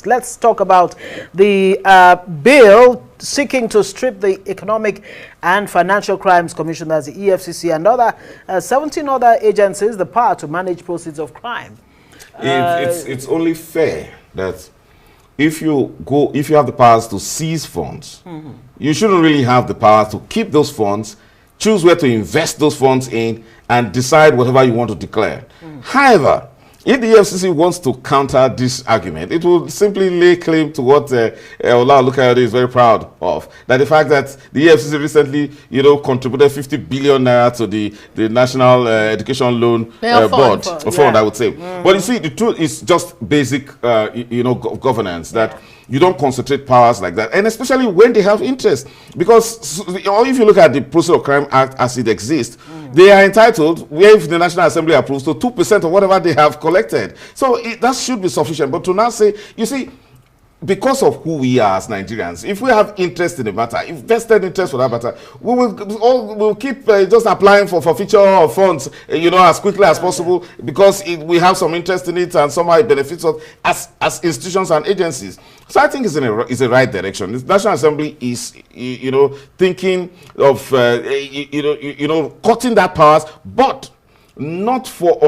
Let's talk about the bill seeking to strip the Economic and Financial Crimes Commission, that's the EFCC, and other 17 other agencies the power to manage proceeds of crime. It's only fair that if you have the powers to seize funds, you shouldn't really have the power to keep those funds, choose where to invest those funds in, and decide whatever you want to declare. However, if the EFCC wants to counter this argument, it will simply lay claim to what Ola Olukayode is very proud of. That the fact that the EFCC recently, contributed 50 billion naira to the National Education Loan Board, fund, I would say. But you see, the truth is just basic, governance, that you don't concentrate powers like that, and especially when they have interest. Because if you look at the Proceeds of Crime Act as it exists, they are entitled, if the National Assembly approves, to 2% of whatever they have collected. So that should be sufficient. But to now say, you see, because of who we are as Nigerians, if we have interest in the matter, invested interest for that matter, we'll keep just applying for forfeiture of funds, as quickly as possible, because we have some interest in it and somehow it benefits us as institutions and agencies. So I think it's in a right direction. The National Assembly is, thinking of, cutting that powers, but not for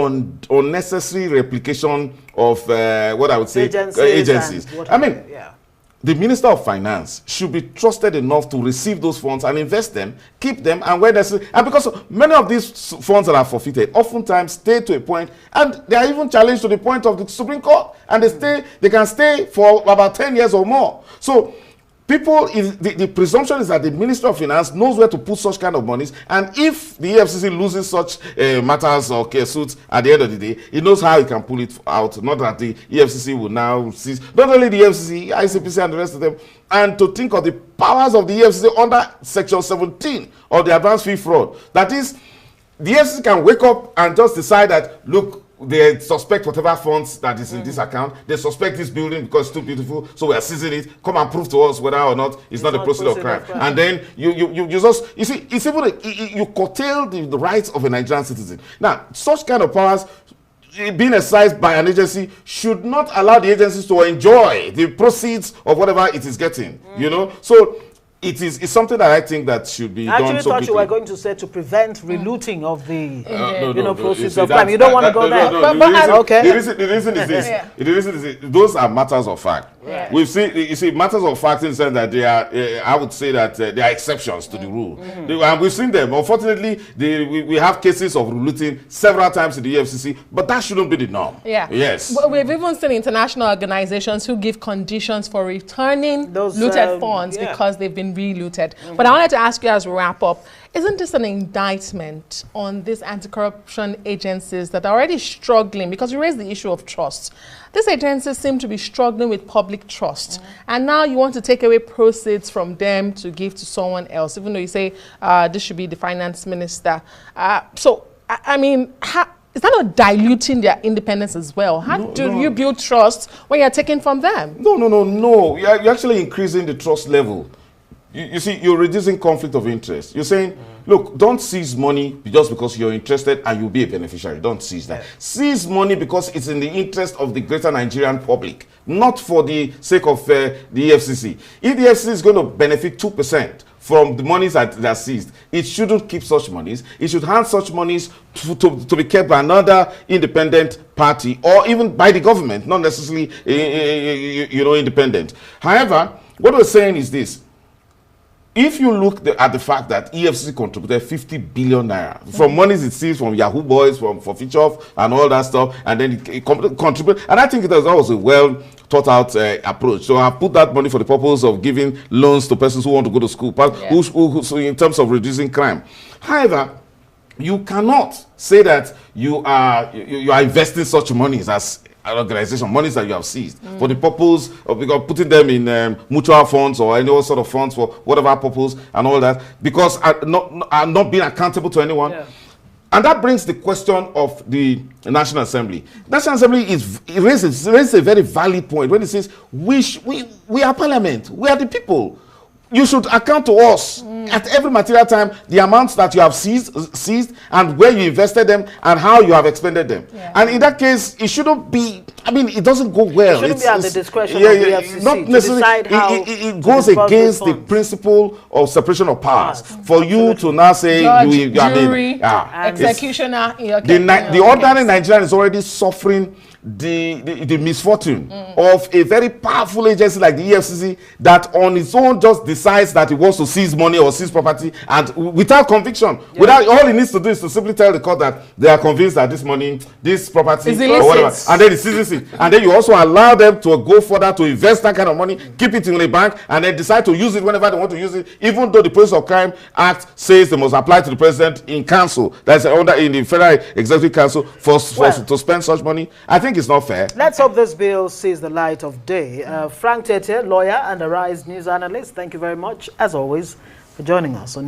unnecessary replication of what I would say agencies. I mean, the Minister of Finance should be trusted enough to receive those funds and invest them, keep them, and where necessary. And because many of these funds that are forfeited oftentimes stay to a point, and they are even challenged to the point of the Supreme Court, and they can stay for about 10 years or more. So the presumption is that the Minister of Finance knows where to put such kind of monies, and if the EFCC loses such matters or suits at the end of the day, he knows how he can pull it out. Not that the EFCC will now seize, not only the EFCC, ICPC and the rest of them, and to think of the powers of the EFCC under Section 17 of the Advanced Fee Fraud. That is, the EFCC can wake up and just decide that, look, they suspect whatever funds that is in this account. They suspect this building because it's too beautiful, so we are seizing it. Come and prove to us whether or not it's not a proceed of crime. And then you see, it's even you curtail the rights of a Nigerian citizen. Now, such kind of powers being exercised by an agency should not allow the agencies to enjoy the proceeds of whatever it is getting. So it's something that I think that should be done. I actually thought you were going to say to prevent relooting of the proceeds of crime. You don't want to go there. Okay. The reason is this. The reason is this. Those are matters of fact. Yeah. We've seen, you see, matters of fact in the sense that they are, I would say that they are exceptions to the rule. And we've seen them. Unfortunately, we have cases of relooting several times in the EFCC, but that shouldn't be the norm. Yeah. Yes. But we've even seen international organizations who give conditions for returning those looted funds because they've been re-looted. But I wanted to ask you as we wrap up, isn't this an indictment on these anti-corruption agencies that are already struggling? Because you raised the issue of trust. These agencies seem to be struggling with public trust. And now you want to take away proceeds from them to give to someone else, even though you say this should be the finance minister. So, I mean, is that not diluting their independence as well? How do you build trust when you're taking from them? No. You're actually increasing the trust level. You see, you're reducing conflict of interest. You're saying, look, don't seize money just because you're interested and you'll be a beneficiary. Don't seize that. Seize money because it's in the interest of the greater Nigerian public, not for the sake of the EFCC. If the EFCC is going to benefit 2% from the monies that are seized, it shouldn't keep such monies. It should hand such monies to be kept by another independent party or even by the government, not necessarily independent. However, what we're saying is this. If you look at the fact that EFCC contributed 50 billion naira from monies it seized from Yahoo Boys, from forfeiture and all that stuff, and then it contributed, and I think that was a well thought out approach. So I put that money for the purpose of giving loans to persons who want to go to school, who in terms of reducing crime. However, you cannot say that you are investing such monies as an organization, monies that you have seized for the purpose of putting them in mutual funds or any sort of funds for whatever purpose and all that, because are not being accountable to anyone. And that brings the question of the National Assembly. The National Assembly raises a very valid point when it says we are Parliament, we are the people. you should account to us at every material time the amounts that you have seized and where you invested them and how you have expended them. Yeah. And in that case, it shouldn't be, I mean, it doesn't go well. It shouldn't be at the discretion of the EFCC not necessarily, to decide how it goes against the principle of separation of powers. For you to now say Judge, jury, executioner, the ordinary Nigerian is already suffering the misfortune of a very powerful agency like the EFCC that on its own just decides that it wants to seize money or seize property, and without conviction, without, all it needs to do is to simply tell the court that they are convinced that this money, this property or whatever, and then it seizes it, and then you also allow them to go further to invest that kind of money, keep it in the bank, and then decide to use it whenever they want to use it, even though the Prevention of Crime Act says they must apply to the president in council, that's under in the Federal Executive Council to spend such money. I think it's not fair. Let's hope this bill sees the light of day. Frank Tete, lawyer and Arise News analyst, thank you very much, as always, for joining us on